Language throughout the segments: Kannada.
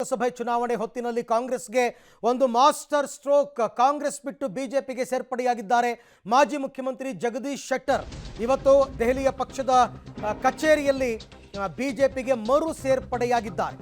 ಲೋಕಸಭೆ ಚುನಾವಣೆ ಹೊತ್ತಿನಲ್ಲಿ ಕಾಂಗ್ರೆಸ್ಗೆ ಒಂದು ಮಾಸ್ಟರ್ ಸ್ಟ್ರೋಕ್. ಕಾಂಗ್ರೆಸ್ ಬಿಟ್ಟು ಬಿಜೆಪಿಗೆ ಸೇರ್ಪಡೆಯಾಗಿದ್ದಾರೆ ಮಾಜಿ ಮುಖ್ಯಮಂತ್ರಿ ಜಗದೀಶ್ ಶೆಟ್ಟರ್. ಇವತ್ತು ದೆಹಲಿಯ ಪಕ್ಷದ ಕಚೇರಿಯಲ್ಲಿ ಬಿಜೆಪಿಗೆ ಮರು ಸೇರ್ಪಡೆಯಾಗಿದ್ದಾರೆ.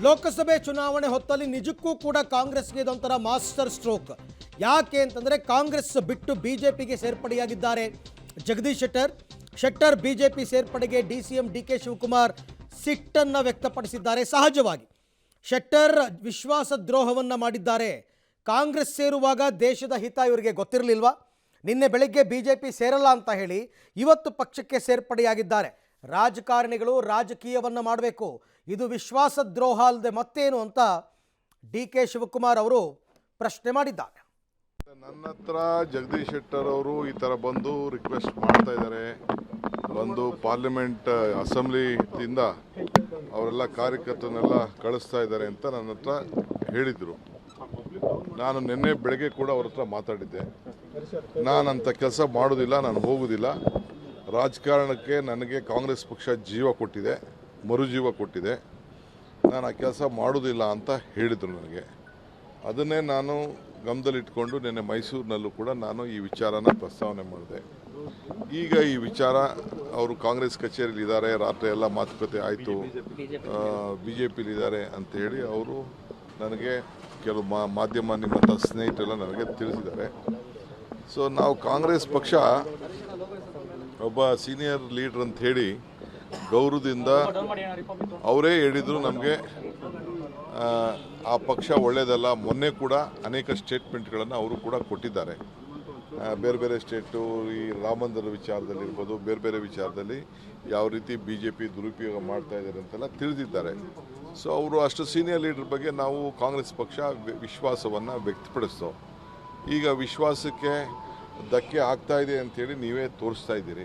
ಲೋಕಸಭೆ ಚುನಾವಣೆ ಹೊತ್ತಲ್ಲಿ ನಿಜಕ್ಕೂ ಕೂಡ ಕಾಂಗ್ರೆಸ್ಗೆ ಇದೊಂಥರ ಮಾಸ್ಟರ್ ಸ್ಟ್ರೋಕ್. ಯಾಕೆ ಅಂತಂದರೆ ಕಾಂಗ್ರೆಸ್ ಬಿಟ್ಟು ಬಿಜೆಪಿಗೆ ಸೇರ್ಪಡೆಯಾಗಿದ್ದಾರೆ ಜಗದೀಶ್ ಶೆಟ್ಟರ್. ಶೆಟ್ಟರ್ ಬಿಜೆಪಿ ಸೇರ್ಪಡೆಗೆ ಡಿಸಿಎಂ ಡಿಕೆ ಶಿವಕುಮಾರ್ ಸಿಟ್ಟನ್ನು ವ್ಯಕ್ತಪಡಿಸಿದ್ದಾರೆ. ಸಹಜವಾಗಿ ಶೆಟ್ಟರ್ ವಿಶ್ವಾಸ ದ್ರೋಹವನ್ನು ಮಾಡಿದ್ದಾರೆ. ಕಾಂಗ್ರೆಸ್ ಸೇರುವಾಗ ದೇಶದ ಹಿತ ಇವರಿಗೆ ಗೊತ್ತಿರಲಿಲ್ವಾ? ನಿನ್ನೆ ಬೆಳಗ್ಗೆ ಬಿಜೆಪಿ ಸೇರಲ್ಲ ಅಂತ ಹೇಳಿ ಇವತ್ತು ಪಕ್ಷಕ್ಕೆ ಸೇರ್ಪಡೆಯಾಗಿದ್ದಾರೆ. ರಾಜಕಾರಣಿಗಳು ರಾಜಕೀಯವನ್ನು ಮಾಡಬೇಕು, ಇದು ವಿಶ್ವಾಸದ್ರೋಹ ಅಲ್ಲದೆ ಮತ್ತೇನು ಅಂತ ಡಿ ಕೆ ಶಿವಕುಮಾರ್ ಅವರು ಪ್ರಶ್ನೆ ಮಾಡಿದ್ದಾರೆ. ನನ್ನ ಹತ್ರ ಜಗದೀಶ್ ಶೆಟ್ಟರ್ ಅವರು ಈ ಥರ ಬಂದು ರಿಕ್ವೆಸ್ಟ್ ಮಾಡ್ತಾ ಇದ್ದಾರೆ. ಬಂದು ಪಾರ್ಲಿಮೆಂಟ್ ಅಸೆಂಬ್ಲಿಯಿಂದ ಅವರೆಲ್ಲ ಕಾರ್ಯಕರ್ತರನ್ನೆಲ್ಲ ಕಳಿಸ್ತಾ ಇದ್ದಾರೆ ಅಂತ ನನ್ನ ಹತ್ರ ಹೇಳಿದರು. ನಾನು ನಿನ್ನೆ ಬೆಳಗ್ಗೆ ಕೂಡ ಅವ್ರ ಹತ್ರ ಮಾತಾಡಿದ್ದೆ. ನಾನಂಥ ಕೆಲಸ ಮಾಡೋದಿಲ್ಲ, ನಾನು ಹೋಗೋದಿಲ್ಲ. ರಾಜಕಾರಣಕ್ಕೆ ನನಗೆ ಕಾಂಗ್ರೆಸ್ ಪಕ್ಷ ಜೀವ ಕೊಟ್ಟಿದೆ, ಮರುಜೀವ ಕೊಟ್ಟಿದೆ. ನಾನು ಆ ಕೆಲಸ ಮಾಡೋದಿಲ್ಲ ಅಂತ ಹೇಳಿದರು ನನಗೆ. ಅದನ್ನೇ ನಾನು ಗಮನದಲ್ಲಿಟ್ಕೊಂಡು ನಿನ್ನೆ ಮೈಸೂರಿನಲ್ಲೂ ಕೂಡ ನಾನು ಈ ವಿಚಾರನ ಪ್ರಸ್ತಾವನೆ ಮಾಡಿದೆ. ಈಗ ಈ ವಿಚಾರ ಅವರು ಕಾಂಗ್ರೆಸ್ ಕಚೇರಿಯಲ್ಲಿ ಇದ್ದಾರೆ, ರಾತ್ರಿ ಎಲ್ಲ ಮಾತುಕತೆ ಆಯಿತು, ಬಿ ಜೆ ಪಿಲಿದ್ದಾರೆ ಅಂಥೇಳಿ ಅವರು ನನಗೆ ಕೆಲವು ಮಾಧ್ಯಮ ನಿಮ್ಮಂಥ ಸ್ನೇಹಿತರೆಲ್ಲ ನನಗೆ ತಿಳಿಸಿದ್ದಾರೆ. ಸೊ ನಾವು ಕಾಂಗ್ರೆಸ್ ಪಕ್ಷ ಒಬ್ಬ ಸೀನಿಯರ್ ಲೀಡ್ರ್ ಅಂತ ಹೇಳಿ ಗೌರವದಿಂದ ಅವರೇ ಹೇಳಿದರು ನಮಗೆ ಆ ಪಕ್ಷ ಒಳ್ಳೆಯದಲ್ಲ. ಮೊನ್ನೆ ಕೂಡ ಅನೇಕ ಸ್ಟೇಟ್ಮೆಂಟ್ಗಳನ್ನು ಅವರು ಕೂಡ ಕೊಟ್ಟಿದ್ದಾರೆ. ಬೇರೆ ಬೇರೆ ಸ್ಟೇಟು ಈ ರಾಮ ಮಂದಿರ ವಿಚಾರದಲ್ಲಿ ಇರ್ಬೋದು, ಬೇರೆ ಬೇರೆ ವಿಚಾರದಲ್ಲಿ ಯಾವ ರೀತಿ ಬಿ ಜೆ ಪಿ ದುರುಪಯೋಗ ಮಾಡ್ತಾ ಇದ್ದಾರೆ ಅಂತೆಲ್ಲ ತಿಳಿದಿದ್ದಾರೆ. ಸೊ ಅವರು ಅಷ್ಟು ಸೀನಿಯರ್ ಲೀಡ್ರ್ ಬಗ್ಗೆ ನಾವು ಕಾಂಗ್ರೆಸ್ ಪಕ್ಷ ವಿಶ್ವಾಸವನ್ನು ವ್ಯಕ್ತಪಡಿಸ್ತೋ. ಈಗ ವಿಶ್ವಾಸಕ್ಕೆ ಧಕ್ಕೆ ಆಗ್ತಾ ಇದೆ ಅಂಥೇಳಿ ನೀವೇ ತೋರಿಸ್ತಾ ಇದ್ದೀರಿ.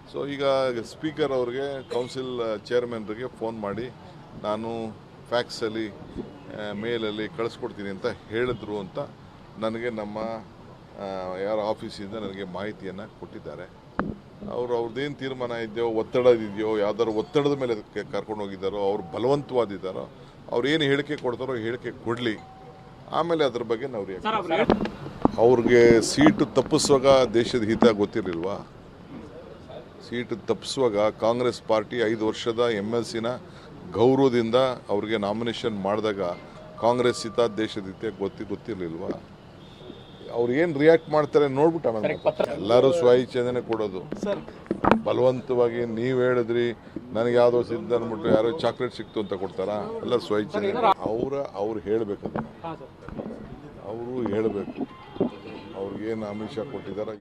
ಸೊ ಈಗ ಸ್ಪೀಕರ್ ಅವ್ರಿಗೆ, ಕೌನ್ಸಿಲ್ ಚೇರ್ಮನ್ರಿಗೆ ಫೋನ್ ಮಾಡಿ ನಾನು ಫ್ಯಾಕ್ಸಲ್ಲಿ ಮೇಲಲ್ಲಿ ಕಳಿಸ್ಕೊಡ್ತೀನಿ ಅಂತ ಹೇಳಿದ್ರು ಅಂತ ನನಗೆ ನಮ್ಮ ಯಾರ ಆಫೀಸಿಂದ ನನಗೆ ಮಾಹಿತಿಯನ್ನು ಕೊಟ್ಟಿದ್ದಾರೆ. ಅವ್ರದ್ದೇನು ತೀರ್ಮಾನ ಇದೆಯೋ, ಒತ್ತಡ ಇದೆಯೋ, ಯಾವ್ದಾದ್ರು ಒತ್ತಡದ ಮೇಲೆ ಕರ್ಕೊಂಡು ಹೋಗಿದ್ದಾರೋ, ಅವ್ರು ಬಲವಂತವಾದಿದ್ದಾರೋ, ಅವ್ರು ಏನು ಹೇಳಿಕೆ ಕೊಡ್ತಾರೋ ಹೇಳಿಕೆ ಕೊಡಲಿ, ಆಮೇಲೆ ಅದ್ರ ಬಗ್ಗೆ ನಾವು ಅವ್ರಿಗೆ ಸೀಟು ತಪ್ಪಿಸುವಾಗ ದೇಶದ ಹಿತ ಗೊತ್ತಿರಲಿಲ್ವಾ? ಸೀಟು ತಪ್ಪಿಸುವಾಗ ಕಾಂಗ್ರೆಸ್ ಪಾರ್ಟಿ 5 ವರ್ಷದ MLCನ ಗೌರವದಿಂದ ಅವ್ರಿಗೆ ನಾಮಿನೇಷನ್ ಮಾಡಿದಾಗ ಕಾಂಗ್ರೆಸ್ ಹಿತ ದೇಶದ ಹಿತ ಗೊತ್ತಿರಲಿಲ್ವಾ? ಅವ್ರು ಏನು ರಿಯಾಕ್ಟ್ ಮಾಡ್ತಾರೆ ನೋಡ್ಬಿಟ್ಟು ಎಲ್ಲರೂ ಸ್ವಇಚ್ಛೆನೇ ಕೊಡೋದು. ಬಲವಂತವಾಗಿ ನೀವು ಹೇಳಿದ್ರಿ ನನಗೆ ಯಾವುದೋ ಸಿದ್ಧ ಅಂದ್ಬಿಟ್ಟು ಯಾರೋ ಚಾಕ್ಲೇಟ್ ಸಿಕ್ತು ಅಂತ ಕೊಡ್ತಾರಾ? ಎಲ್ಲ ಸ್ವಇಚ್ಛೆ. ಅವ್ರು ಹೇಳಬೇಕು, ಅವರು ಹೇಳಬೇಕು ಅವ್ರಿಗೇನು ಆಮಿಷ ಕೊಟ್ಟಿದ್ದಾರೆ.